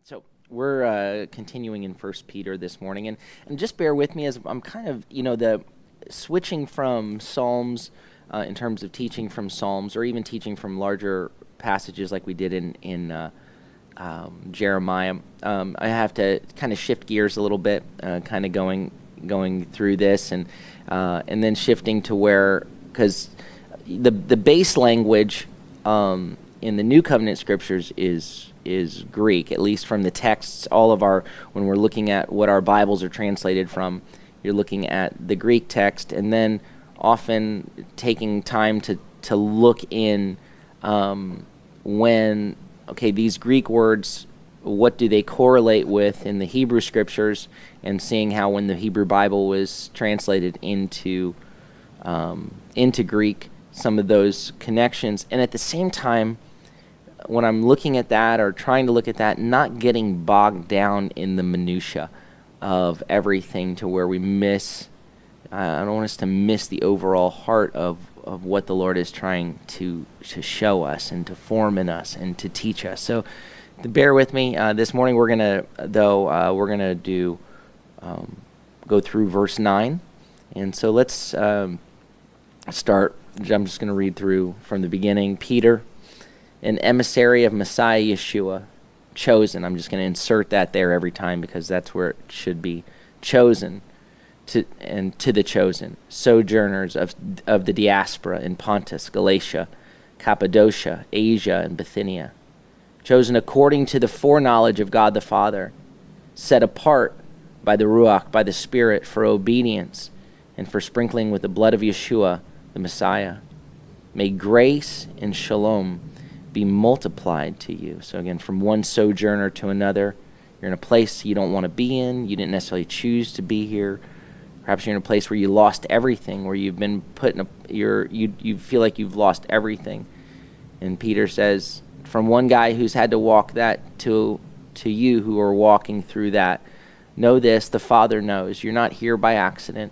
So we're continuing in First Peter this morning, and just bear with me as I'm kind of, the switching from Psalms in terms of teaching from Psalms, or even teaching from larger passages like we did in Jeremiah. I have to kind of shift gears a little bit, kind of going through this, and then shifting to where, because the base language in the New Covenant Scriptures is Greek, at least from the texts. When we're looking at what our Bibles are translated from, you're looking at the Greek text, and then often taking time to look in these Greek words, what do they correlate with in the Hebrew Scriptures, and seeing how when the Hebrew Bible was translated into Greek, some of those connections, and at the same time, when I'm looking at that or trying to look at that, not getting bogged down in the minutia of everything to where we miss. I don't want us to miss the overall heart of what the Lord is trying to show us and to form in us and to teach us. So, bear with me. This morning we're gonna go through verse 9, and so let's start. I'm just going to read through from the beginning. Peter, an emissary of Messiah Yeshua, chosen. I'm just going to insert that there every time because that's where it should be. Chosen, to the chosen, sojourners of the diaspora in Pontus, Galatia, Cappadocia, Asia, and Bithynia, chosen according to the foreknowledge of God the Father, set apart by the Ruach, by the Spirit, for obedience and for sprinkling with the blood of Yeshua, the Messiah. May grace and shalom be multiplied to you. So again, from one sojourner to another, you're in a place you don't want to be in. You didn't necessarily choose to be here. Perhaps you're in a place where you lost everything, where you've been put in you feel like you've lost everything. And Peter says, from one guy who's had to walk that to you who are walking through that, know this, the Father knows. You're not here by accident.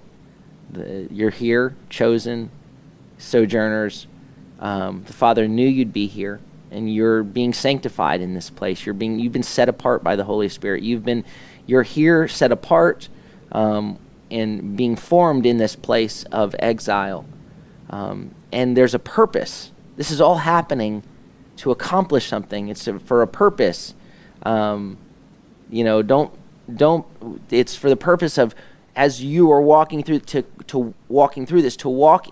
You're here, chosen, sojourners. The Father knew you'd be here, and you're being sanctified in this place. You've been set apart by the Holy Spirit. You're here, set apart, and being formed in this place of exile. And there's a purpose. This is all happening to accomplish something. It's for a purpose. It's for the purpose of, as you are walking through to walk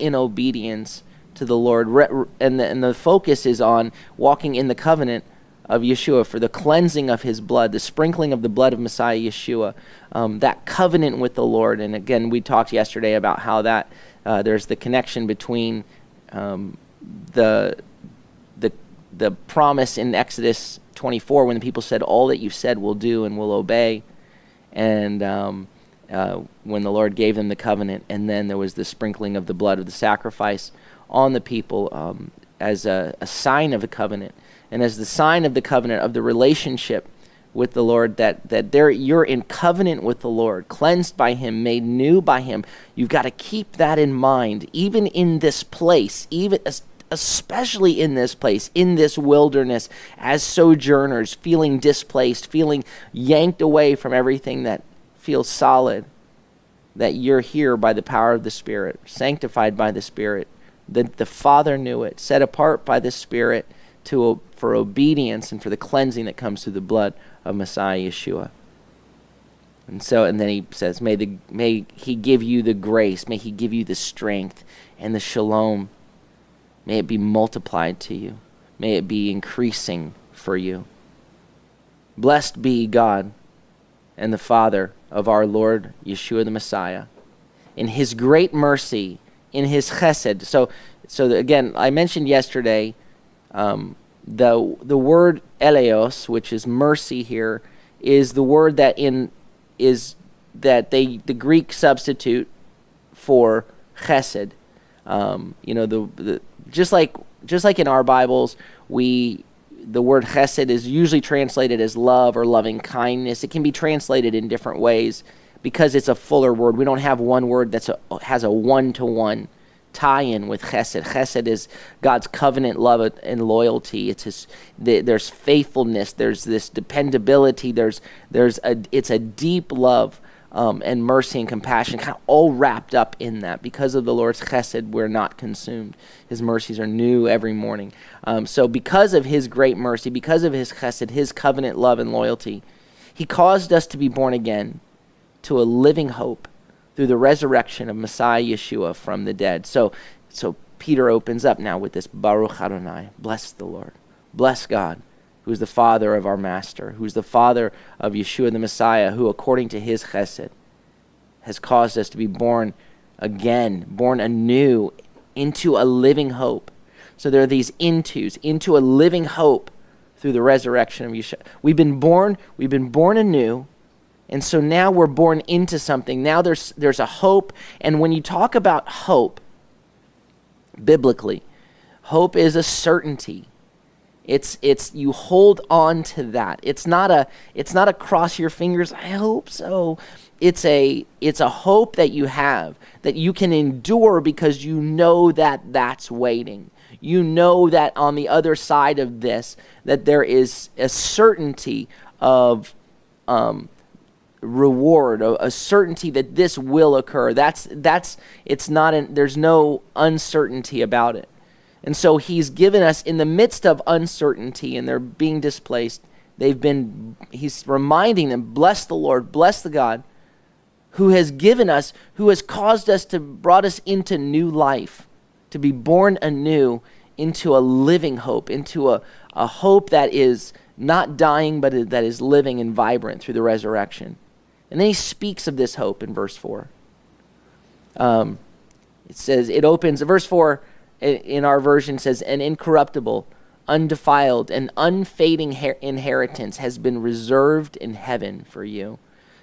in obedience to the Lord, and the focus is on walking in the covenant of Yeshua for the cleansing of his blood, the sprinkling of the blood of Messiah Yeshua, that covenant with the Lord. And again, we talked yesterday about how that there's the connection between the promise in Exodus 24 when the people said, all that you said we'll do and we'll obey, and when the Lord gave them the covenant, and then there was the sprinkling of the blood of the sacrifice on the people as a sign of the covenant, and as the sign of the covenant of the relationship with the Lord, that you're in covenant with the Lord, cleansed by him, made new by him. You've got to keep that in mind, even in this place, especially in this place, in this wilderness, as sojourners, feeling displaced, feeling yanked away from everything that feels solid, that you're here by the power of the Spirit, sanctified by the Spirit. The Father knew it, set apart by the Spirit for obedience and for the cleansing that comes through the blood of Messiah Yeshua. And then he says, may he give you the grace, may he give you the strength and the shalom. May it be multiplied to you. May it be increasing for you. Blessed be God and the Father of our Lord Yeshua the Messiah, in his great mercy, in his chesed. So again, I mentioned yesterday the word eleos, which is mercy here, is the word that the Greek substitute for chesed. Just like in our Bibles, the word chesed is usually translated as love or loving kindness. It can be translated in different ways because it's a fuller word. We don't have one word that has a one-to-one tie-in with chesed. Chesed is God's covenant love and loyalty. There's faithfulness. There's this dependability. It's a deep love and mercy and compassion, kind of all wrapped up in that. Because of the Lord's chesed, we're not consumed. His mercies are new every morning. So because of his great mercy, because of his chesed, his covenant love and loyalty, he caused us to be born again to a living hope through the resurrection of Messiah Yeshua from the dead. So Peter opens up now with this Baruch Adonai, bless the Lord, bless God, who is the Father of our Master, who is the Father of Yeshua the Messiah, who according to his chesed has caused us to be born again, born anew into a living hope. So there are these into a living hope through the resurrection of Yeshua. We've been born anew. And so now we're born into something. Now there's a hope. And when you talk about hope, biblically, hope is a certainty. It's you hold on to that. It's not a cross your fingers, I hope so. It's a hope that you have, that you can endure because you know that that's waiting. You know that on the other side of this, that there is a certainty of reward, a certainty that this will occur. There's no uncertainty about it. And so he's given us in the midst of uncertainty and they're being displaced, he's reminding them, bless the Lord, bless the God who has given us, who has caused us brought us into new life, to be born anew into a living hope, into a hope that is not dying, but that is living and vibrant through the resurrection. And then he speaks of this hope in verse 4. It says, verse 4 in our version says, an incorruptible, undefiled, and unfading inheritance has been reserved in heaven for you.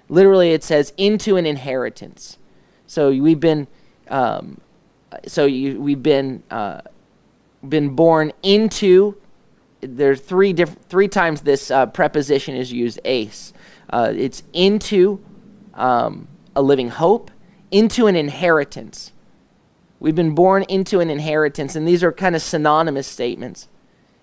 Literally, it says, into an inheritance. So we've been born into. There's three times this preposition is used, ace. It's into a living hope, into an inheritance. We've been born into an inheritance, and these are kind of synonymous statements.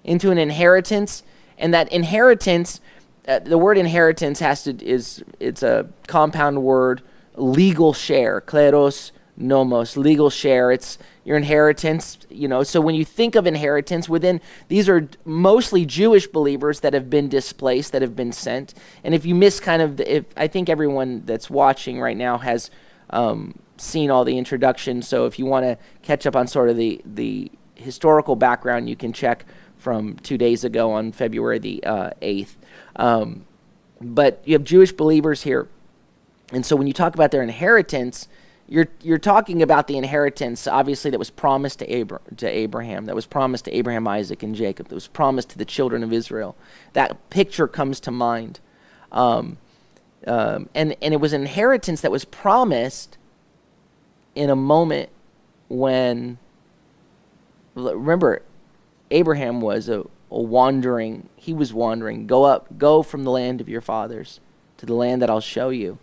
Into an inheritance, and that inheritance, the word inheritance it's a compound word, legal share, kleros nomos, legal share. It's your inheritance, so when you think of inheritance these are mostly Jewish believers that have been displaced, that have been sent. And if you miss I think everyone that's watching right now has seen all the introduction. So if you want to catch up on sort of the historical background, you can check from 2 days ago on February the 8th. But you have Jewish believers here. And so when you talk about their inheritance, you're talking about the inheritance, obviously, that was promised to Abraham, that was promised to Abraham, Isaac, and Jacob, that was promised to the children of Israel. That picture comes to mind. And it was an inheritance that was promised in a moment when, remember, Abraham was he was wandering. Go from the land of your fathers to the land that I'll show you.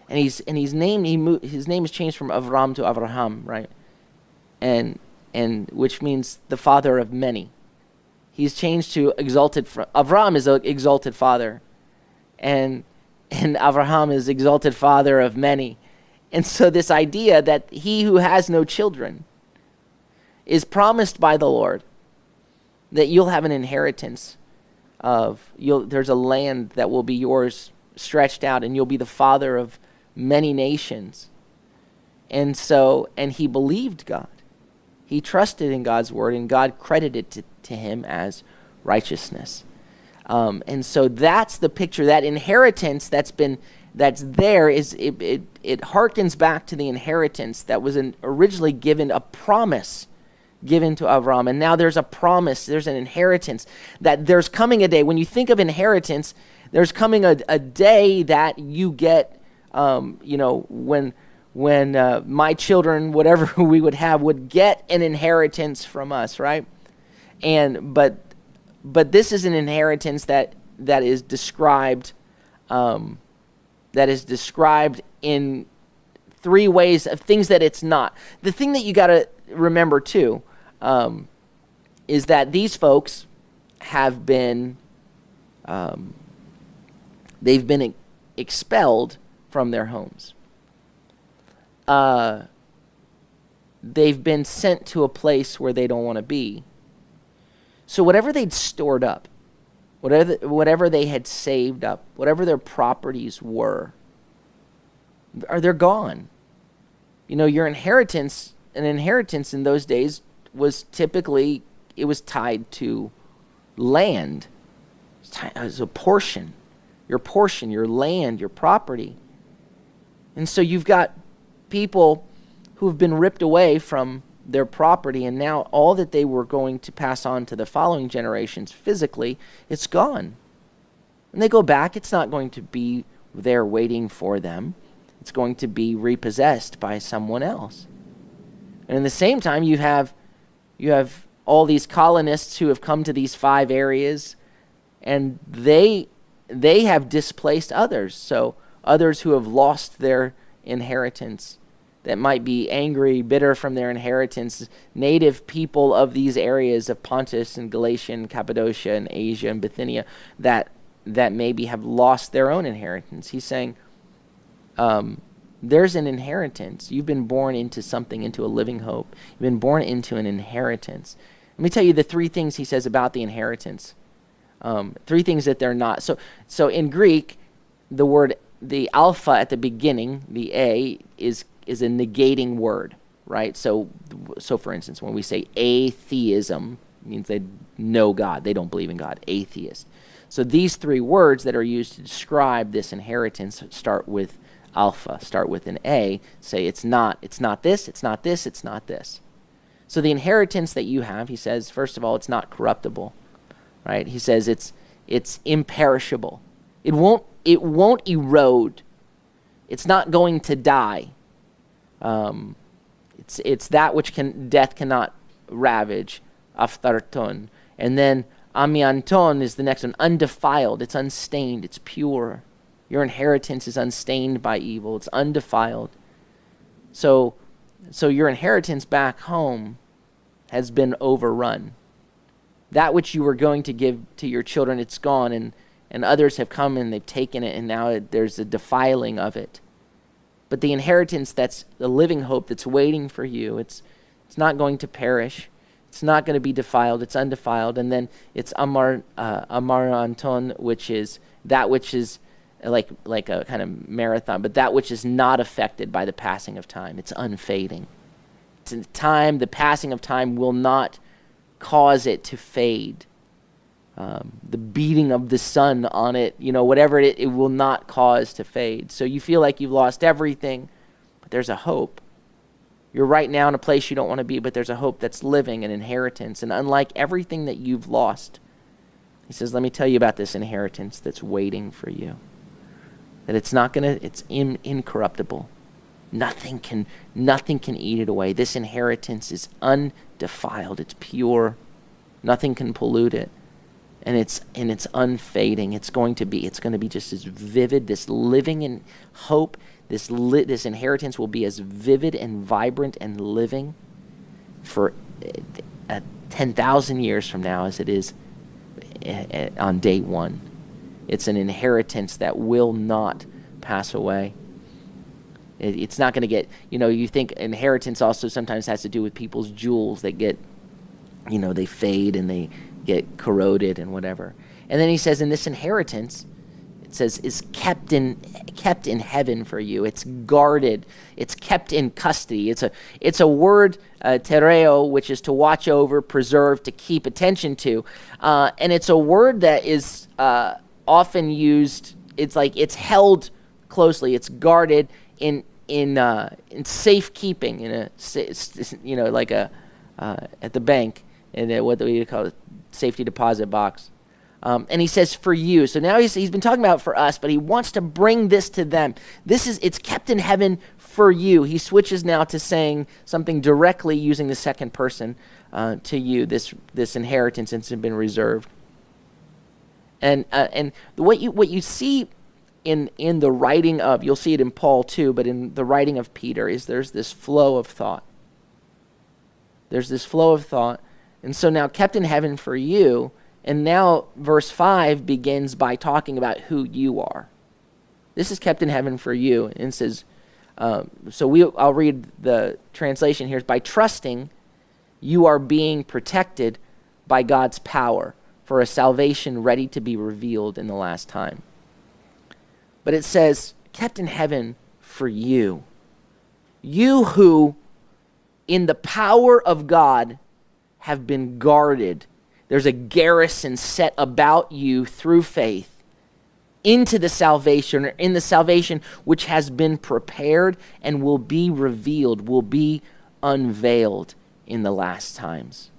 And his name is changed from Avram to Avraham, right? And which means the father of many. He's changed to exalted. Avram is an exalted father, and Avraham is exalted father of many. And so this idea that he who has no children is promised by the Lord that you'll have an inheritance there's a land that will be yours stretched out, and you'll be the father of many nations. And he believed God. He trusted in God's word, and God credited it to him as righteousness. And so that's the picture. That inheritance that's there it harkens back to the inheritance that was originally given, a promise given to Avram. And now there's a promise, there's an inheritance, that there's coming a day. When you think of inheritance, there's coming a day that you get, when my children, whatever we would have, would get an inheritance from us, right? But this is an inheritance that is described in three ways of things that it's not. The thing that you got to remember too is that these folks have been, they've been expelled from their homes. They've been sent to a place where they don't want to be. So whatever they'd stored up, whatever they had saved up, whatever their properties were, they're gone. You know, your inheritance, an inheritance in those days was typically, it was tied to land. It was a portion, your land, your property. And so you've got people who have been ripped away from their property, and now all that they were going to pass on to the following generations physically, it's gone. When they go back, it's not going to be there waiting for them. It's going to be repossessed by someone else. And in the same time, you have all these colonists who have come to these 5 areas, and they have displaced others. So others who have lost their inheritance, that might be angry, bitter from their inheritance, native people of these areas of Pontus and Galatia and Cappadocia and Asia and Bithynia that maybe have lost their own inheritance. He's saying, there's an inheritance. You've been born into something, into a living hope. You've been born into an inheritance. Let me tell you the 3 things he says about the inheritance. 3 things that they're not. So in Greek, the alpha at the beginning, the A, is a negating word, right? So for instance, when we say atheism, it means they know God. They don't believe in God. Atheist. So these 3 words that are used to describe this inheritance start with alpha, start with an A, say it's not this, it's not this, it's not this. So the inheritance that you have, he says, first of all, it's not corruptible, right? He says it's imperishable. It won't erode. It's not going to die. It's that which death cannot ravage, aphtharton. And then amianton is the next one, undefiled. It's unstained. It's pure. Your inheritance is unstained by evil. It's undefiled. So your inheritance back home has been overrun. That which you were going to give to your children, it's gone, and others have come and they've taken it, and now there's a defiling of it. But the inheritance that's the living hope that's waiting for you, it's not going to perish. It's not going to be defiled. It's undefiled. And then it's amaranton, which is that which is like a kind of marathon, but that which is not affected by the passing of time. It's unfading. It's in time, the passing of time will not cause it to fade. The beating of the sun on it, whatever it will not cause to fade. So you feel like you've lost everything, but there's a hope. You're right now in a place you don't want to be, but there's a hope that's living, an inheritance. And unlike everything that you've lost, he says, let me tell you about this inheritance that's waiting for you. That it's incorruptible. Nothing can eat it away. This inheritance is undefiled. It's pure. Nothing can pollute it. And it's unfading. It's going to be just as vivid. This living in hope, this inheritance will be as vivid and vibrant and living for 10,000 years from now as it is on day one. It's an inheritance that will not pass away. It's not going to get, you think inheritance also sometimes has to do with people's jewels that get, they fade and they get corroded and whatever. And then he says in this inheritance, it says is kept in heaven for you. It's guarded. It's kept in custody. It's a word, tereo, which is to watch over, preserve, to keep attention to. And it's a word that is often used. It's like it's held closely. It's guarded in safekeeping, like at the bank, in what we call a safety deposit box. And he says for you. So now he's been talking about for us, but he wants to bring this to them. It's kept in heaven for you. He switches now to saying something directly using the second person to you. This inheritance has been reserved. And what you see in the writing of, you'll see it in Paul too, but in the writing of Peter, is there's this flow of thought. There's this flow of thought. And so now kept in heaven for you, and now verse 5 begins by talking about who you are. This is kept in heaven for you. And it says, I'll read the translation here. By trusting, you are being protected by God's power for a salvation ready to be revealed in the last time. But it says, kept in heaven for you. You who, in the power of God, have been guarded. There's a garrison set about you through faith into the salvation, or in the salvation which has been prepared and will be revealed, will be unveiled in the last times.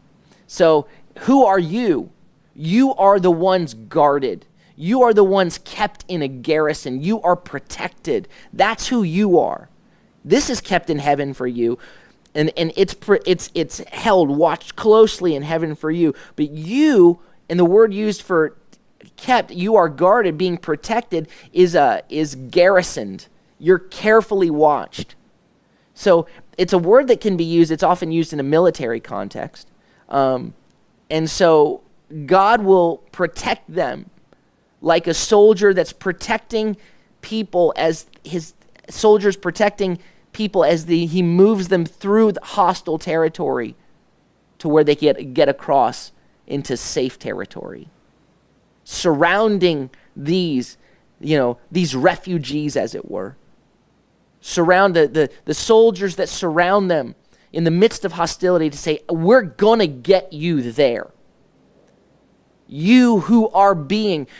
So, who are you? You are the ones guarded. You are the ones kept in a garrison. You are protected. That's who you are. This is kept in heaven for you. And it's held, watched closely in heaven for you. But you, and the word used for kept, you are guarded, being protected, is garrisoned. You're carefully watched. So it's a word that can be used. It's often used in a military context. And so God will protect them like a soldier that's protecting people, as his soldiers protecting people as he moves them through the hostile territory to where they get across into safe territory. Surrounding these refugees, as it were. Surround the soldiers that surround them in the midst of hostility to say, we're going to get you there. You who are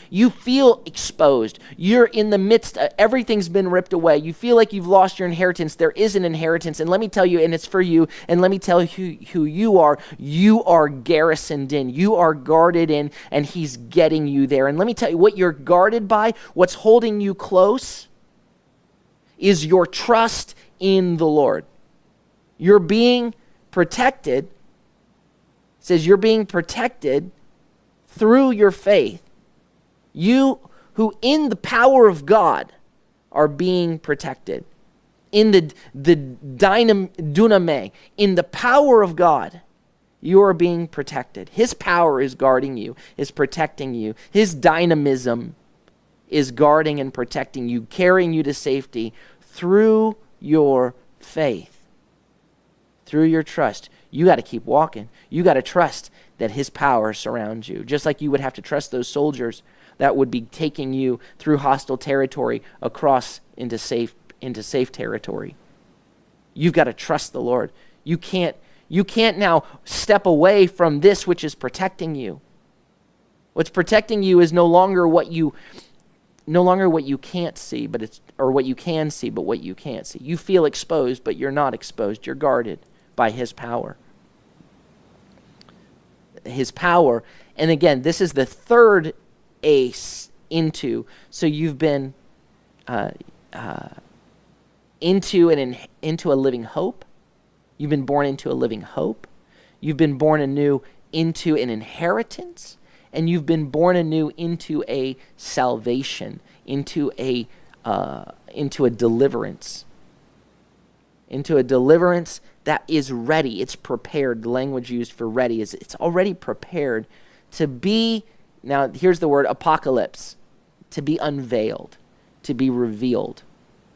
you feel exposed. You're in the midst of, everything's been ripped away. You feel like you've lost your inheritance. There is an inheritance. And let me tell you, and it's for you, and let me tell you who you are. You are garrisoned in. You are guarded in, and he's getting you there. And let me tell you, what you're guarded by, what's holding you close, is your trust in the Lord. You're being protected. It says you're being protected through your faith. You who in the power of God are being protected. In the duname, in the power of God, you are being protected. His power is guarding you, is protecting you. His dynamism is guarding and protecting you, carrying you to safety through your faith, through your trust. You got to keep walking. You got to trust that his power surrounds you. Just like you would have to trust those soldiers that would be taking you through hostile territory across into safe territory. You've got to trust the Lord. You can't now step away from this which is protecting you. What's protecting you is no longer what you can't see, or what you can see, but what you can't see. You feel exposed, but you're not exposed. You're guarded by his power. His power. And again, this is the third ace into. So you've been into a living hope. You've been born into a living hope. You've been born anew into an inheritance, and you've been born anew into a salvation, into a deliverance. Into a deliverance that is ready. It's prepared. The language used for ready is it's already prepared to be, now here's the word apocalypse, to be unveiled, to be revealed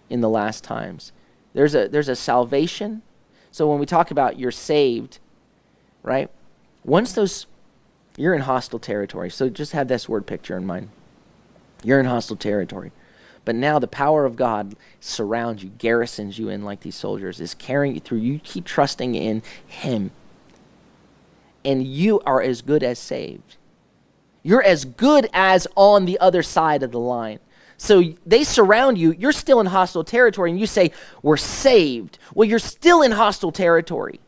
in the last times. There's a salvation. So when we talk about you're saved, right? Once you're in hostile territory. So just have this word picture in mind. You're in hostile territory. But now the power of God surrounds you, garrisons you in like these soldiers, is carrying you through. You keep trusting in him. And you are as good as saved. You're as good as on the other side of the line. So they surround you. You're still in hostile territory, and you say, we're saved. Well, you're still in hostile territory.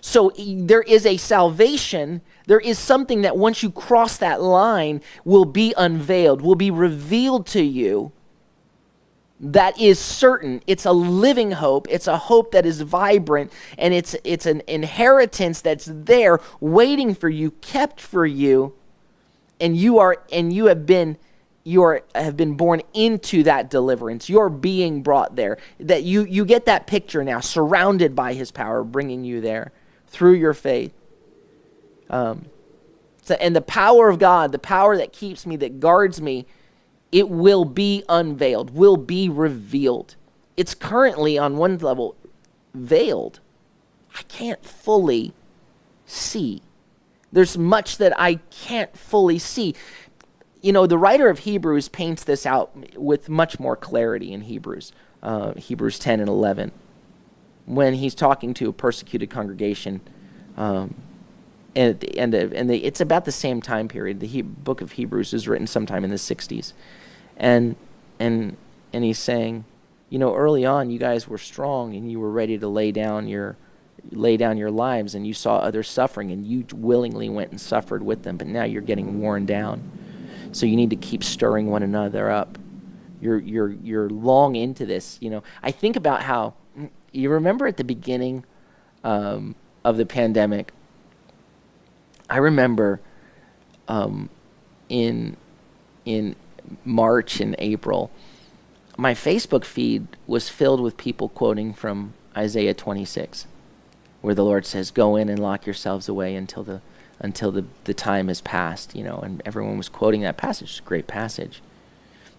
So there is a salvation. There is something that once you cross that line will be unveiled, will be revealed to you, that is certain. It's a living hope. It's a hope that is vibrant, and it's an inheritance that's there waiting for you, kept for you, and you have been have been born into that deliverance. You're being brought there. That you get that picture now, surrounded by his power, bringing you there through your faith. And the power of God, the power that keeps me, that guards me, it will be unveiled, will be revealed. It's currently on one level veiled. I can't fully see. There's much that I can't fully see. The writer of Hebrews paints this out with much more clarity in Hebrews 10 and 11, when he's talking to a persecuted congregation, and it's about the same time period. The book of Hebrews is written sometime in the 60s, and he's saying, early on you guys were strong and you were ready to lay down your lives, and you saw others suffering and you willingly went and suffered with them, but now you're getting worn down. So you need to keep stirring one another up. You're long into this. I think about how, you remember at the beginning of the pandemic, I remember in March and April, my Facebook feed was filled with people quoting from Isaiah 26, where the Lord says, "Go in and lock yourselves away until the time has passed," and everyone was quoting that passage. It's a great passage.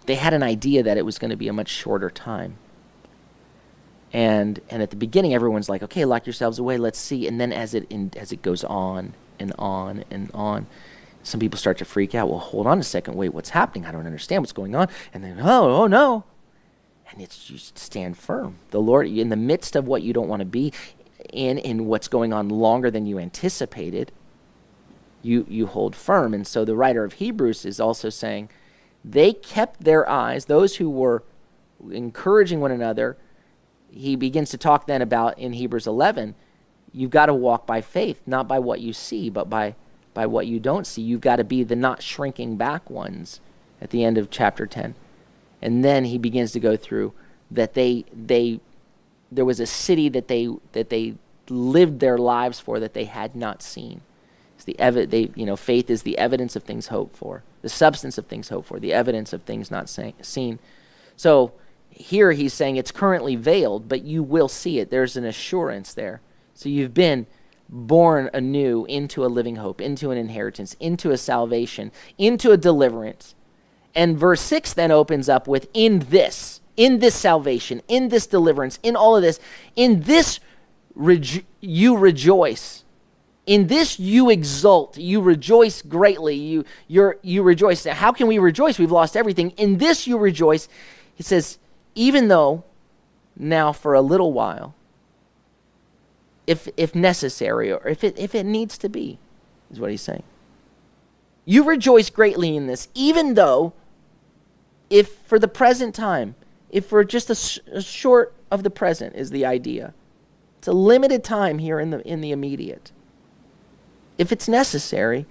They had an idea that it was going to be a much shorter time. And at the beginning, everyone's like, "Okay, lock yourselves away, let's see." And then as it goes on and on and on, some people start to freak out. Well, hold on a second. Wait, what's happening? I don't understand what's going on. And then, oh no. And it's just stand firm. The Lord, in the midst of what you don't want to be in what's going on longer than you anticipated, you hold firm. And so the writer of Hebrews is also saying they kept their eyes, those who were encouraging one another. He begins to talk then about, in Hebrews 11, you've got to walk by faith, not by what you see, but by what you don't see. You've got to be the not shrinking back ones at the end of chapter 10. And then he begins to go through that there was a city that they lived their lives for that they had not seen. It's faith is the evidence of things hoped for, the substance of things hoped for, the evidence of things not seen. So here he's saying it's currently veiled, but you will see it. There's an assurance there. So you've been born anew into a living hope, into an inheritance, into a salvation, into a deliverance. And verse 6 then opens up with, in this salvation, in this deliverance, in all of this, in this you rejoice. In this you exult, you rejoice greatly, you rejoice. Now, how can we rejoice? We've lost everything. In this you rejoice. He says, even though now for a little while, if necessary, or if it needs to be, is what he's saying. You rejoice greatly in this, even though, if for the present time, if for just a short of the present is the idea. It's a limited time here in the immediate. If it's necessary,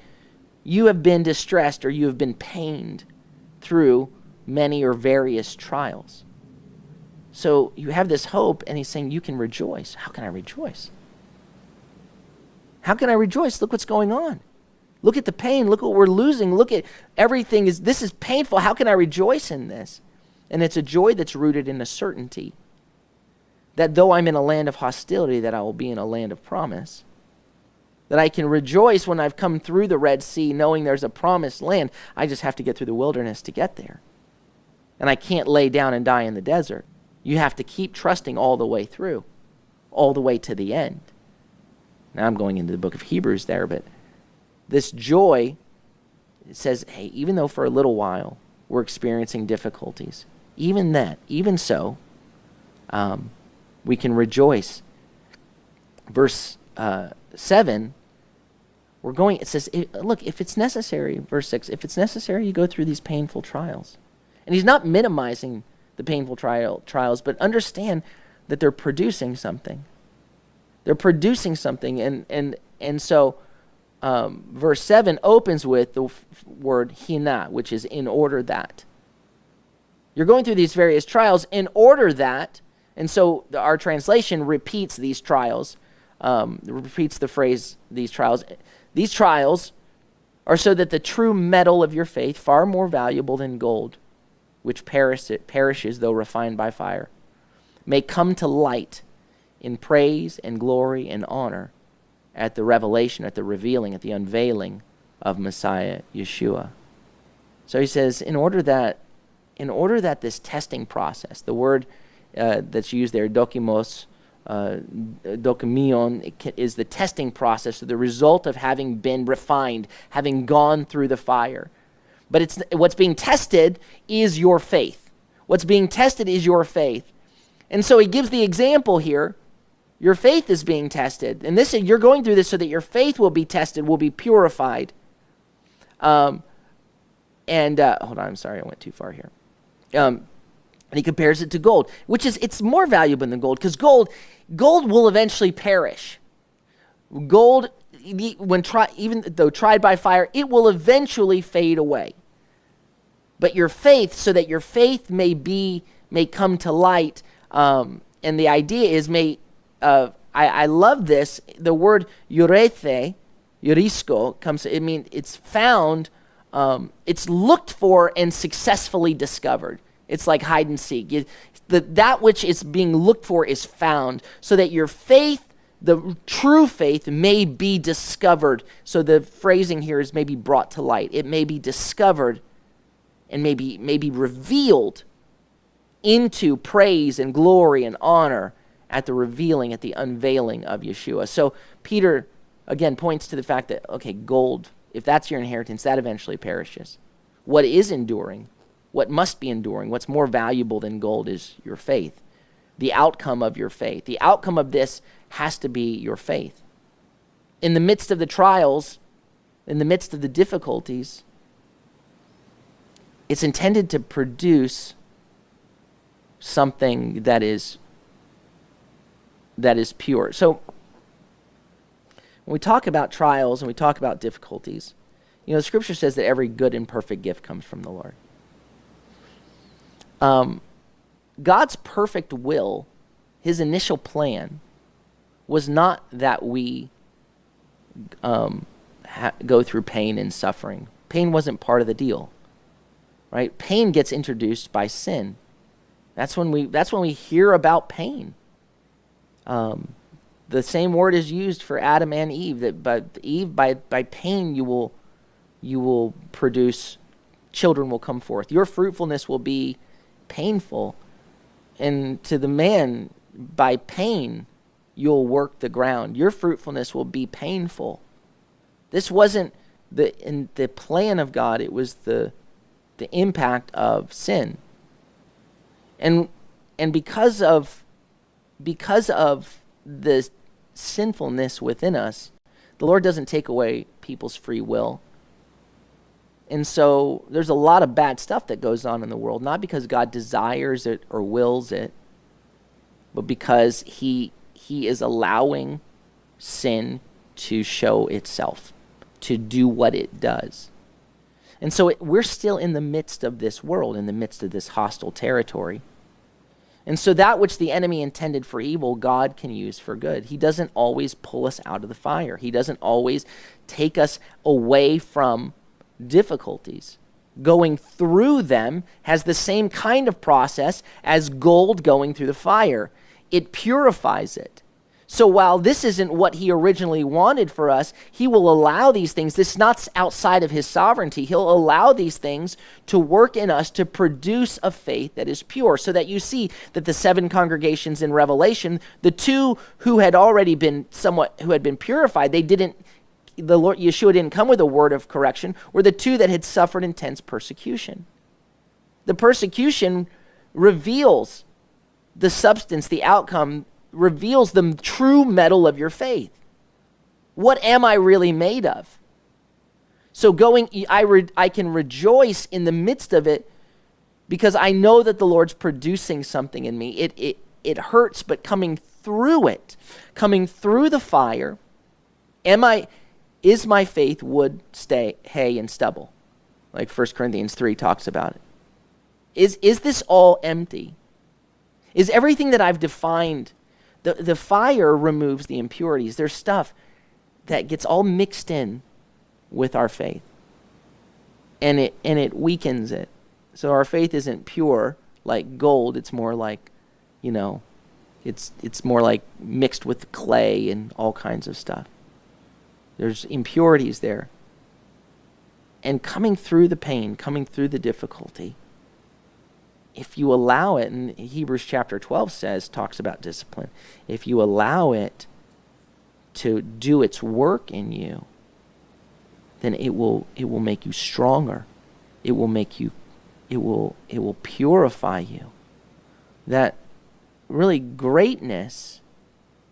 you have been distressed or you have been pained through many or various trials. So you have this hope, and he's saying you can rejoice. How can I rejoice? How can I rejoice? Look what's going on. Look at the pain. Look what we're losing. Look at everything. This is painful. How can I rejoice in this? And it's a joy that's rooted in a certainty that though I'm in a land of hostility, that I will be in a land of promise. That I can rejoice when I've come through the Red Sea, knowing there's a promised land. I just have to get through the wilderness to get there. And I can't lay down and die in the desert. You have to keep trusting all the way through, all the way to the end. Now I'm going into the book of Hebrews there, but this joy, it says, hey, even though for a little while we're experiencing difficulties, even so, we can rejoice. Verse 7, it says, look, if it's necessary, verse 6, if it's necessary, you go through these painful trials. And he's not minimizing the painful trials, but understand that they're producing something. They're producing something, and so verse 7 opens with the word hina, which is in order that. You're going through these various trials in order that, and so our translation repeats these trials, repeats the phrase, these trials. These trials or so that the true metal of your faith, far more valuable than gold, which perishes though refined by fire, may come to light in praise and glory and honor at the revelation, at the revealing, at the unveiling of Messiah Yeshua. So he says, in order that this testing process, the word that's used there, dokimion, is the testing process, so the result of having been refined, having gone through the fire. But what's being tested is your faith. What's being tested is your faith. And so he gives the example here. Your faith is being tested. And you're going through this so that your faith will be tested, will be purified. Hold on, I'm sorry, I went too far here. And he compares it to gold, it's more valuable than gold, because gold will eventually perish. Gold, even though tried by fire, it will eventually fade away. But your faith, so that your faith may come to light, and the idea is I love this. The word yurethe, yurisko, it's found, it's looked for and successfully discovered. It's like hide and seek. That which is being looked for is found, so that your faith, the true faith, may be discovered. So the phrasing here is maybe brought to light. It may be discovered and may be revealed into praise and glory and honor at the revealing, at the unveiling of Yeshua. So Peter, again, points to the fact that, okay, gold, if that's your inheritance, that eventually perishes. What is enduring, what must be enduring, what's more valuable than gold is your faith, the outcome of your faith. The outcome of this has to be your faith. In the midst of the trials, in the midst of the difficulties, it's intended to produce something that is pure. So when we talk about trials and we talk about difficulties, the Scripture says that every good and perfect gift comes from the Lord. God's perfect will, his initial plan, was not that we go through pain and suffering. Pain wasn't part of the deal, right? Pain gets introduced by sin. That's when we hear about pain. The same word is used for Adam and Eve. By pain you will produce, children will come forth. Your fruitfulness will be painful, and to the man, by pain you'll work the ground. Your fruitfulness will be painful. This wasn't in the plan of God. It was the impact of sin, and because of the sinfulness within us, the Lord doesn't take away people's free will. And so there's a lot of bad stuff that goes on in the world, not because God desires it or wills it, but because he is allowing sin to show itself, to do what it does. And so we're still in the midst of this world, in the midst of this hostile territory. And so that which the enemy intended for evil, God can use for good. He doesn't always pull us out of the fire. He doesn't always take us away from difficulties. Going through them has the same kind of process as gold going through the fire. It purifies it. So while this isn't what he originally wanted for us, he will allow these things. This is not outside of his sovereignty. He'll allow these things to work in us to produce a faith that is pure, so that you see that the 7 congregations in Revelation, the 2 who had been purified, the Lord Yeshua didn't come with a word of correction, were the 2 that had suffered intense persecution. The persecution reveals the substance, the outcome, reveals the true metal of your faith. What am I really made of? So I can rejoice in the midst of it, because I know that the Lord's producing something in me. It hurts, but coming through it, coming through the fire, is my faith wood, hay, and stubble, like 1 Corinthians 3 talks about it. Is this all empty? Is everything that I've defined? The fire removes the impurities. There's stuff that gets all mixed in with our faith. and it weakens it. So our faith isn't pure like gold. It's more like, it's more like mixed with clay and all kinds of stuff. There's impurities there. And coming through the pain, coming through the difficulty, if you allow it, and Hebrews chapter 12 talks about discipline, if you allow it to do its work in you, then it will make you stronger. It will purify you. That really greatness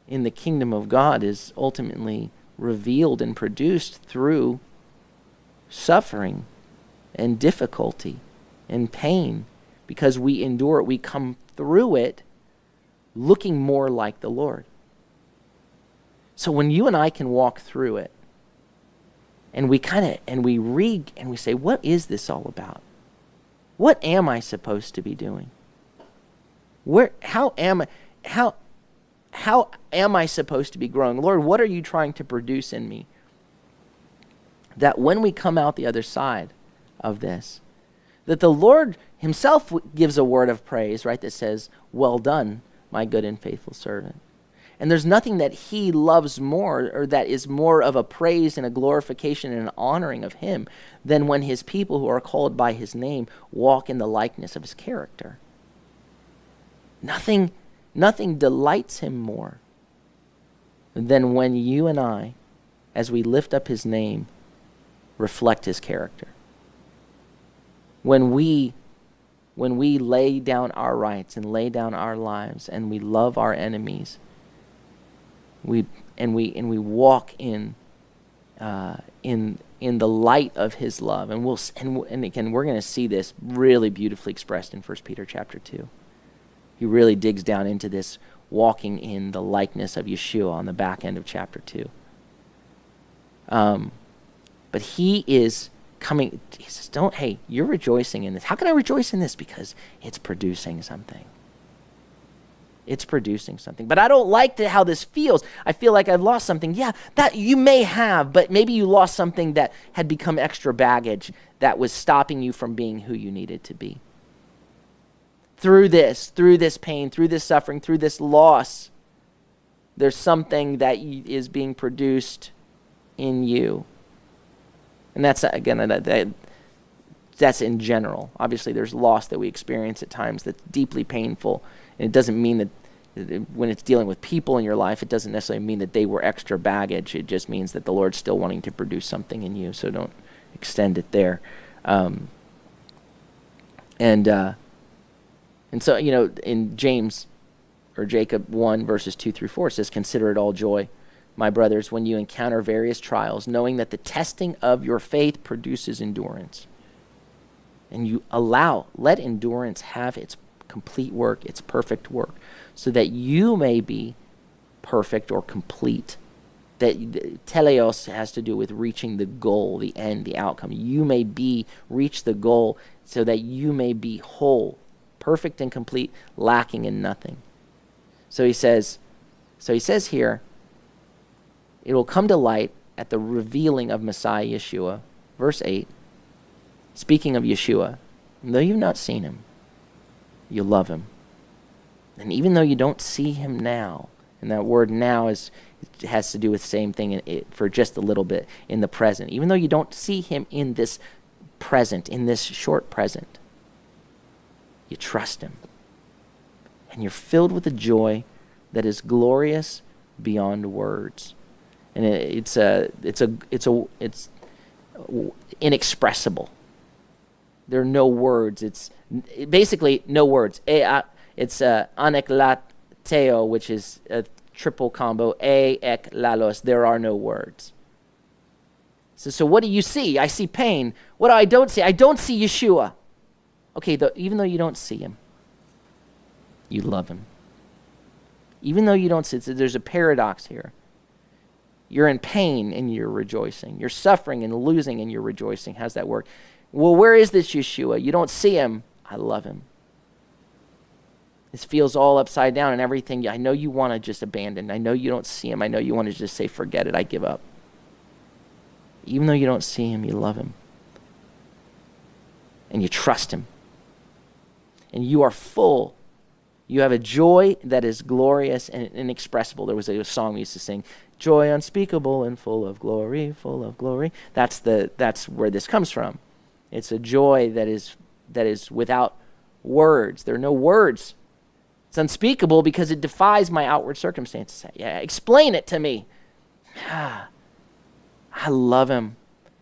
in the kingdom of God is ultimately revealed and produced through suffering and difficulty and pain, because we endure it. We come through it looking more like the Lord. So when you and I can walk through it, and we read and we say, what is this all about? What am I supposed to be doing? How am I supposed to be growing? Lord, what are you trying to produce in me? That when we come out the other side of this, that the Lord himself gives a word of praise, right? That says, well done, my good and faithful servant. And there's nothing that he loves more, or that is more of a praise and a glorification and an honoring of him, than when his people who are called by his name walk in the likeness of his character. Nothing delights him more than when you and I, as we lift up his name, reflect his character. When we lay down our rights and lay down our lives, and we love our enemies, we walk in the light of his love, and again, we're going to see this really beautifully expressed in 1 Peter chapter 2. He really digs down into this walking in the likeness of Yeshua on the back end of chapter 2. But he is coming. He says, hey, you're rejoicing in this. How can I rejoice in this? Because it's producing something. It's producing something. But I don't like how this feels. I feel like I've lost something. Yeah, that you may have, but maybe you lost something that had become extra baggage that was stopping you from being who you needed to be. Through this pain, through this suffering, through this loss, there's something that is being produced in you. And that's, again, that's in general. Obviously, there's loss that we experience at times that's deeply painful. And it doesn't mean that when it's dealing with people in your life, it doesn't necessarily mean that they were extra baggage. It just means that the Lord's still wanting to produce something in you. So don't extend it there. And so, in James or Jacob 1 verses 2 through 4, it says, consider it all joy, my brothers, when you encounter various trials, knowing that the testing of your faith produces endurance. And let endurance have its complete work, its perfect work, so that you may be perfect or complete. That teleos has to do with reaching the goal, the end, the outcome. You may reach the goal so that you may be whole, perfect and complete, lacking in nothing. So he says here, it will come to light at the revealing of Messiah Yeshua. Verse 8, speaking of Yeshua, though you've not seen him, you love him. And even though you don't see him now, and that word now has to do with the same thing for just a little bit in the present. Even though you don't see him in this present, in this short present, you trust him. And you're filled with a joy that is glorious beyond words. And it's inexpressible. There are no words. It's basically no words. It's aneklateo, which is a triple combo. Ek lalos. There are no words. So what do you see? I see pain. What do I don't see? I don't see Yeshua. Okay, even though you don't see him, you love him. Even though you don't see it, there's a paradox here. You're in pain and you're rejoicing. You're suffering and losing and you're rejoicing. How's that work? Well, where is this Yeshua? You don't see him. I love him. This feels all upside down and everything. I know you want to just abandon. I know you don't see him. I know you want to just say, forget it. I give up. Even though you don't see him, you love him. and you trust him. And you are full. You have a joy that is glorious and inexpressible. There was a song we used to sing, joy unspeakable and full of glory, full of glory. That's where this comes from. It's a joy that is without words. There are no words. It's unspeakable because it defies my outward circumstances. Yeah, explain it to me. I love him.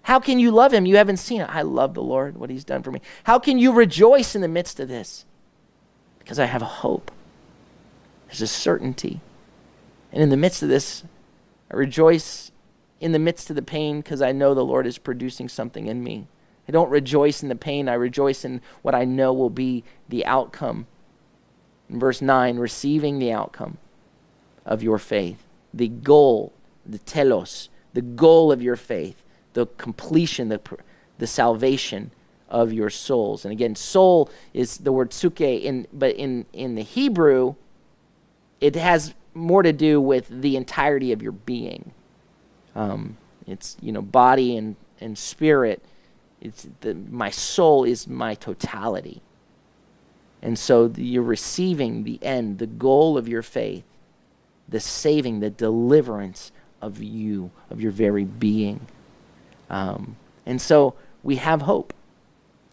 How can you love him? You haven't seen it. I love the Lord, what he's done for me. How can you rejoice in the midst of this? Because I have a hope. There's a certainty. And in the midst of this, I rejoice in the midst of the pain because I know the Lord is producing something in me. I don't rejoice in the pain. I rejoice in what I know will be the outcome. In verse 9, receiving the outcome of your faith. The goal, the telos, the goal of your faith. The completion, the salvation of your souls. And again, soul is the word suke, but in the Hebrew, it has more to do with the entirety of your being. It's body and spirit. My soul is my totality. And so you're receiving the end, the goal of your faith, the saving, the deliverance of you, of your very being. And so we have hope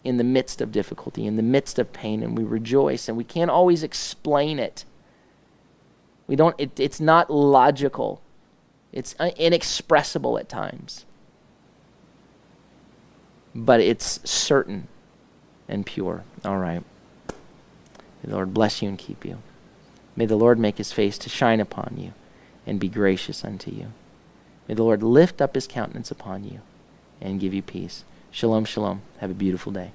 in the midst of difficulty, in the midst of pain, and we rejoice, and we can't always explain it. It's not logical. It's inexpressible at times. But it's certain and pure. All right. May the Lord bless you and keep you. May the Lord make his face to shine upon you and be gracious unto you. May the Lord lift up his countenance upon you and give you peace. Shalom, shalom. Have a beautiful day.